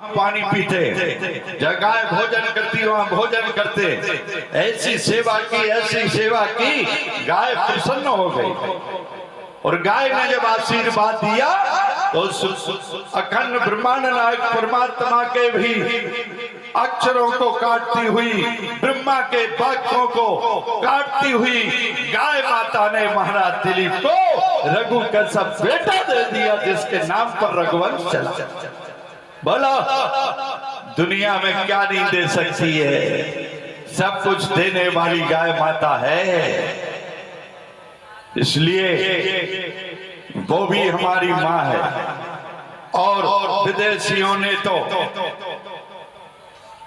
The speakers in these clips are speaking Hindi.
पानी पीते, जहाँ गाय भोजन करती वहां भोजन करते। ऐसी सेवा की गाय प्रसन्न हो गई। और गाय ने जब आशीर्वाद दिया तो अखंड ब्रह्मांड नायक परमात्मा के भी अक्षरों को काटती हुई, ब्रह्मा के वाक्यों को काटती हुई गाय माता ने महाराज दिलीप को रघु का सब बेटा दे दिया, जिसके नाम पर रघुवंश चला। बोलो दुनिया में क्या नहीं दे सकती है, सब कुछ देने वाली गाय माता है। इसलिए वो भी हमारी माँ है। और विदेशियों ने तो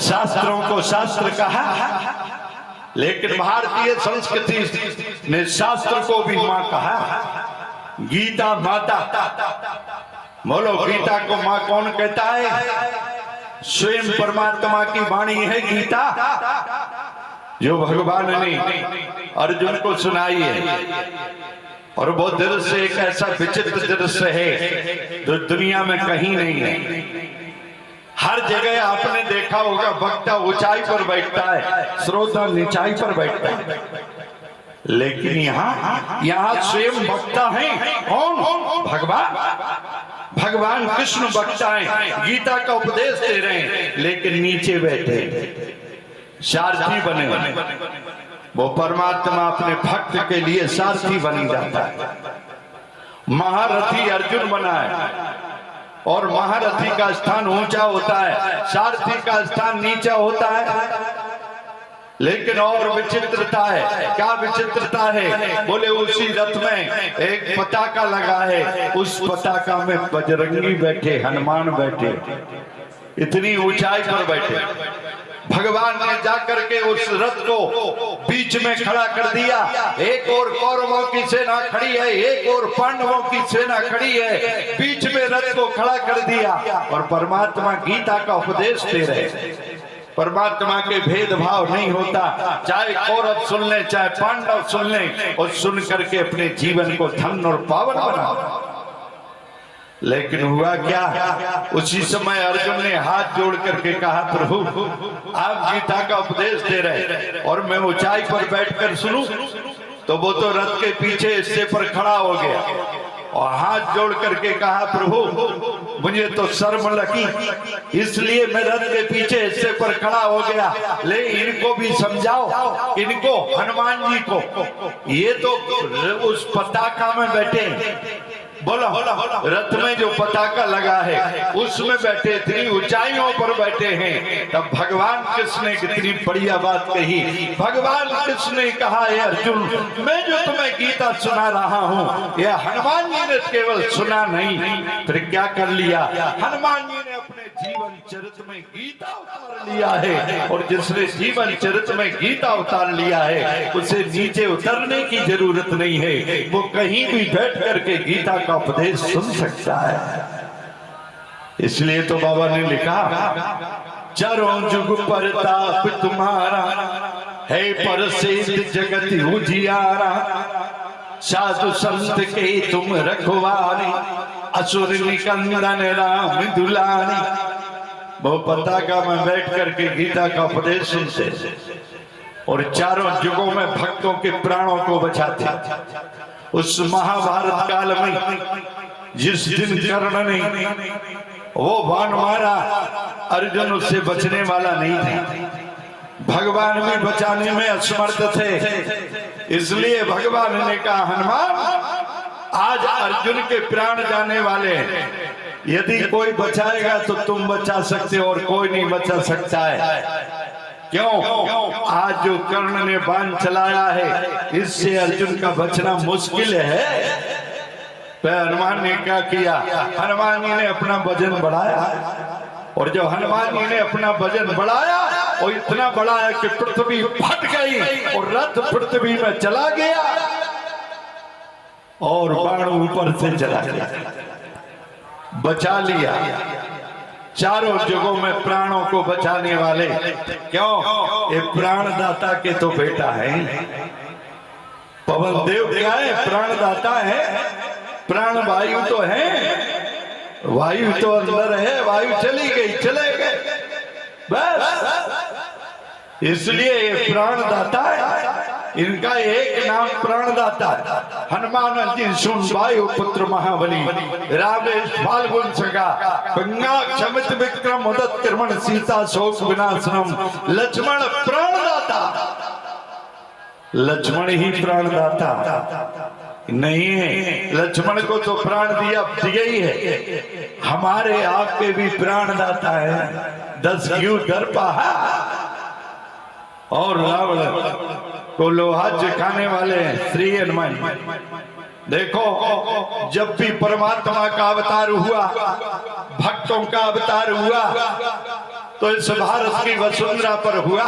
शास्त्रों को शास्त्र कहा, लेकिन भारतीय संस्कृति ने शास्त्र को भी माँ कहा। गीता माता, बोलो गीता को माँ कौन कहता है? स्वयं परमात्मा की वाणी है गीता, जो भगवान ने अर्जुन को सुनाई है। और वो दृश्य एक ऐसा विचित्र दृश्य है जो दुनिया में कहीं नहीं है। हर जगह आपने देखा होगा, वक्ता ऊंचाई पर बैठता है, श्रोता नीचाई पर बैठता है, लेकिन यहाँ स्वयं वक्ता है। कौन? भगवान कृष्ण वक्ता है, गीता का उपदेश दे रहे हैं, लेकिन नीचे बैठे सारथी बने। वो परमात्मा अपने भक्त के लिए सारथी बन जाता है। महारथी अर्जुन बना है, और महारथी का स्थान ऊंचा होता है, सारथी का स्थान नीचा होता है। लेकिन और विचित्रता है। क्या विचित्रता है? बोले उसी रथ में एक पताका लगा है, उस पताका में बजरंगी बैठे, हनुमान बैठे, इतनी ऊंचाई पर बैठे। भगवान ने जाकर के उस रथ को बीच में खड़ा कर दिया। एक और कौरवों की सेना खड़ी है, एक और पांडवों की सेना खड़ी है, बीच में रथ को खड़ा कर दिया। और परमात्मा गीता का उपदेश दे रहे। परमात्मा के भेदभाव नहीं होता, चाहे कौरव सुन ले चाहे पांडव सुन ले, और सुन करके अपने जीवन को धन्य और पावन बना। लेकिन हुआ क्या? उसी समय अर्जुन ने हाथ जोड़ करके कहा, प्रभु आप गीता का उपदेश दे रहे और मैं ऊंचाई पर बैठकर सुनूं? तो वो तो रथ के पीछे हिस्से पर खड़ा हो गया और हाथ जोड़ करके कहा, प्रभु मुझे तो शर्म लगी, इसलिए मैं रथ के पीछे हिस्से पर खड़ा हो गया। ले इनको भी समझाओ, इनको हनुमान जी को, ये तो उस पताका में बैठे। बोलो रथ में जो पताका लगा है उसमें बैठे, इतनी ऊंचाइयों पर बैठे हैं। तब भगवान कृष्ण ने कितनी बढ़िया बात कही। भगवान कृष्ण ने कहा, हे अर्जुन, मैं जो तुम्हें गीता सुना रहा हूँ, यह हनुमान जी ने केवल सुना नहीं, फिर क्या कर लिया? हनुमान जी ने अपने जीवन चरित्र में गीता उतार लिया है। और जिसने जीवन चरित्र में गीता उतार लिया है, उसे नीचे उतरने की जरूरत नहीं है, वो कहीं भी बैठ करके गीता का उपदेश सुन सकता है। इसलिए तो बाबा ने लिखा, चारों जुग परताप तुम्हारा है, प्रसिद्ध जगत उजियारा, साधु संत के तुम रखवारे, असुर निकंदन राम दुलारी। वो पताका में बैठ करके गीता का उपदेश सुनते और चारों युगों में भक्तों के प्राणों को बचाते। उस महाभारत काल में जिस दिन कर्ण ने वो बाण मारा, अर्जुन उससे बचने वाला नहीं था। भगवान भी बचाने में असमर्थ थे। इसलिए भगवान ने कहा, हनुमान आज अर्जुन के प्राण जाने वाले हैं, यदि कोई बचाएगा तो तुम बचा सकते हो और कोई नहीं बचा सकता है। क्यों? आज जो कर्ण ने बाण चलाया है, इससे अर्जुन का बचना मुश्किल है। तो हनुमान ने क्या किया? हनुमान जी ने अपना वजन बढ़ाया, और जब हनुमान जी ने अपना वजन बढ़ाया और इतना बढ़ाया कि पृथ्वी फट गई और रथ पृथ्वी में चला गया और बाण ऊपर से चला गया, बचा लिया। चारों जगहों में प्राणों को बचाने वाले, क्यों? ये प्राणदाता के तो बेटा है। पवन देव क्या है? प्राणदाता है, प्राण वायु तो है। वायु तो अंदर है, वायु चली गई, चले गए बस। इसलिए ये प्राणदाता है, इनका एक नाम प्राणदाता है। हनुमान जी सुन वायु पुत्र महाबली, रामेश फाल्गुन सखा, गंगा क्षमित विक्रम उदत क्रमण, सीता शोक विनाशनम, लक्ष्मण प्राणदाता। लक्ष्मण ही प्राणदाता नहीं है, लक्ष्मण को तो प्राण दिया ही है, हमारे आपके भी प्राणदाता है। 10 घी दर्पा और रावण को लोहा खाने वाले श्री हनुमान। देखो जब भी परमात्मा का अवतार हुआ, भक्तों का अवतार हुआ, तो इस भारत की वसुंधरा पर हुआ।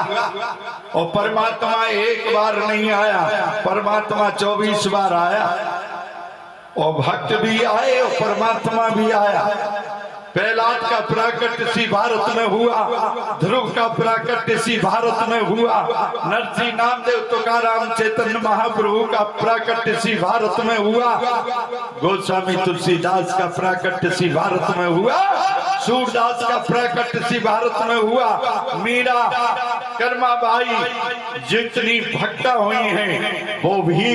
और परमात्मा एक बार नहीं आया, परमात्मा 24 बार आया। और भक्त भी आए और परमात्मा भी आया। प्रहलाद का प्राकट्य इसी भारत में हुआ, ध्रुव का प्राकट्य इसी भारत में हुआ, नरसिंह नामदेव तुकाराम चैतन्य महाप्रभु का प्राकट्य इसी भारत में हुआ, गोस्वामी तुलसीदास का प्राकट्य इसी भारत में हुआ, सूरदास का प्राकट्य इसी भारत में हुआ, मीरा कर्माबाई जितनी भक्ता हुई हैं वो भी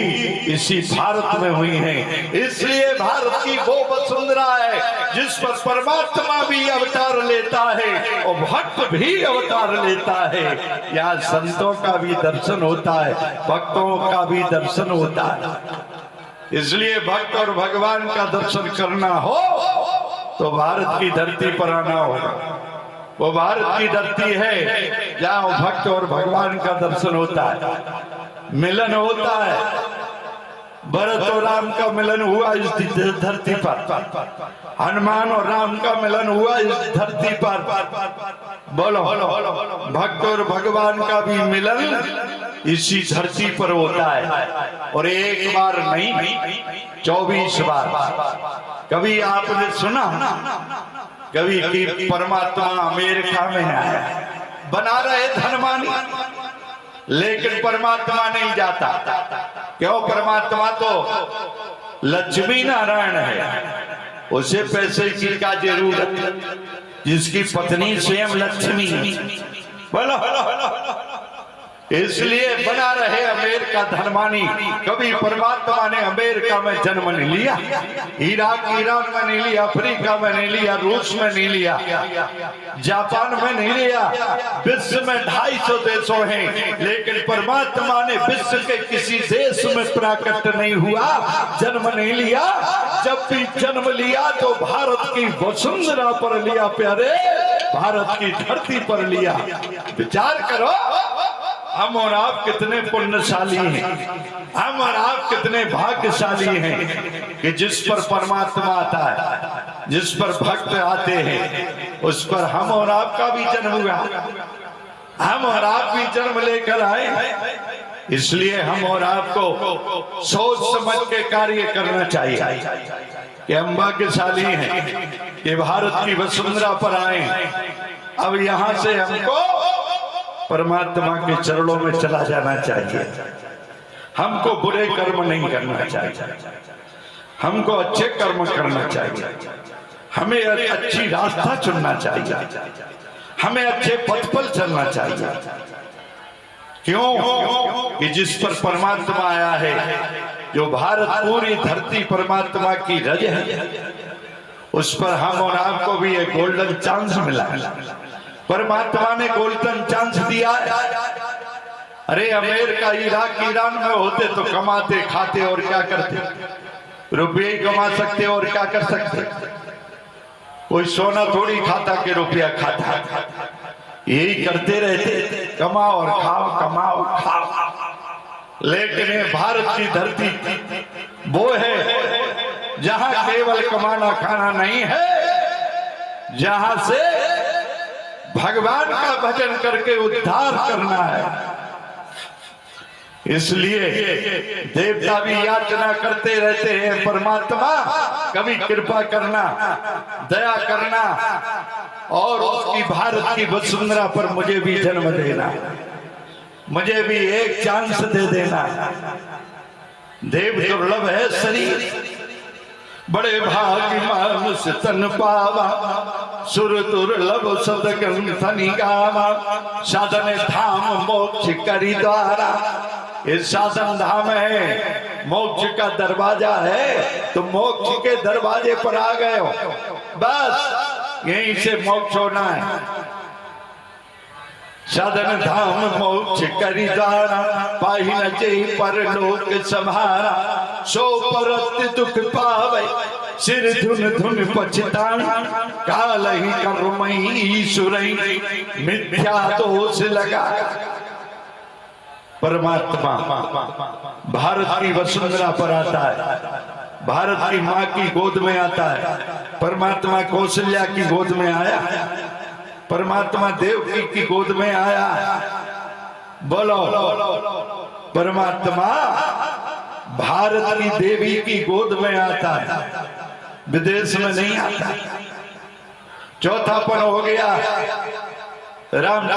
इसी भारत में हुई हैं। इसलिए भारत की वो वसुंधरा है जिस पर परमात्मा भी अवतार लेता है और भक्त भी अवतार लेता है। यहाँ संतों का भी दर्शन होता है, भक्तों का भी दर्शन होता है। इसलिए भक्त और भगवान का दर्शन करना हो तो भारत की धरती पर आना होगा। वो भारत की धरती है जहाँ भक्त और भगवान का दर्शन होता है, मिलन होता है। भरत और राम का मिलन हुआ इस धरती पर, हनुमान और राम का मिलन हुआ इस धरती पर। बोलो भक्त और भगवान का भी मिलन इसी धरती पर होता है। और एक बार नहीं 24 बार। कभी आपने सुना कभी कि परमात्मा अमेरिका में है, बना रहे धनवानी, लेकिन परमात्मा नहीं जाता। क्यों? परमात्मा तो लक्ष्मी नारायण है, उसे पैसे की क्या जरूरत, जिसकी पत्नी स्वयं लक्ष्मी। बोलो इसलिए बना रहे अमेरिका धनवानी। कभी परमात्मा ने अमेरिका में जन्म नहीं लिया, इराक ईरान में नहीं लिया, अफ्रीका में नहीं लिया, रूस में नहीं लिया, जापान में नहीं लिया। विश्व में 250 देशों हैं, लेकिन परमात्मा ने विश्व के किसी देश में प्राकट नहीं हुआ, जन्म नहीं लिया। जब भी जन्म लिया तो भारत की वसुंधरा पर लिया प्यारे, भारत की धरती पर लिया। विचार करो हम और आप कितने पुण्यशाली हैं, हम और आप कितने भाग्यशाली हैं कि जिस पर परमात्मा आता है, जिस पर भक्त आते हैं, उस पर हम और आपका भी जन्म हुआ, हम और आप भी जन्म लेकर आए। इसलिए हम और आपको सोच समझ के कार्य करना चाहिए कि हम भाग्यशाली हैं कि भारत की वसुंधरा पर आए। अब यहाँ से हमको परमात्मा के चरणों में चला जाना चाहिए। हमको बुरे कर्म नहीं करना चाहिए, हमको अच्छे कर्म करना चाहिए, हमें अच्छी रास्ता चुनना चाहिए, हमें अच्छे पथ पर चलना चाहिए। क्यों? कि जिस पर परमात्मा आया है, जो भारत पूरी धरती परमात्मा की रज है, उस पर हम और आपको भी एक गोल्डन चांस मिला है। परमात्मा ने गोल्डन चांस दिया है। अरे अमेरिका इराक ईरान में होते तो कमाते खाते और क्या करते, रुपये ही कमा सकते और क्या कर सकते। कोई सोना थोड़ी खाता कि रुपया खाता, यही करते रहते, कमाओ और खाओ, कमाओ खाओ। लेकिन ये भारत की धरती वो है जहां केवल कमाना खाना नहीं है, जहां से भगवान का भजन करके उद्धार करना है। इसलिए देवता भी याचना करते रहते हैं, परमात्मा कभी कृपा करना, दया करना और उसकी भारत की वसुंधरा पर मुझे भी जन्म देना, मुझे भी एक चांस दे देना। देव दुर्लभ है शरीर, बड़े भाग्य मानुष तन पावा, सुर दुर्लभ सदग्रंथनि गावा। साधन धाम मोक्ष करी द्वारा, ये साधन धाम है, मोक्ष का दरवाजा है। तो मोक्ष के दरवाजे पर आ गए हो, बस यहीं से मोक्ष होना है। साधन धाम मोक्ष करी द्वारा, पाहि न जेहि परलोक समारा। सो परत दुख पावे, सिर धुन धुन पछताई। काल ही कर्मई ईश्वरई, मिथ्या दोष लगा। परमात्मा भारत की वसुंधरा पर आता है, भारत की माँ की गोद में आता है। परमात्मा कौशल्या की गोद में आया, परमात्मा देवकी की गोद में आया। बोलो, परमात्मा भारत की देवी की गोद में आता है, विदेश में नहीं आता। चौथापन हो गया राम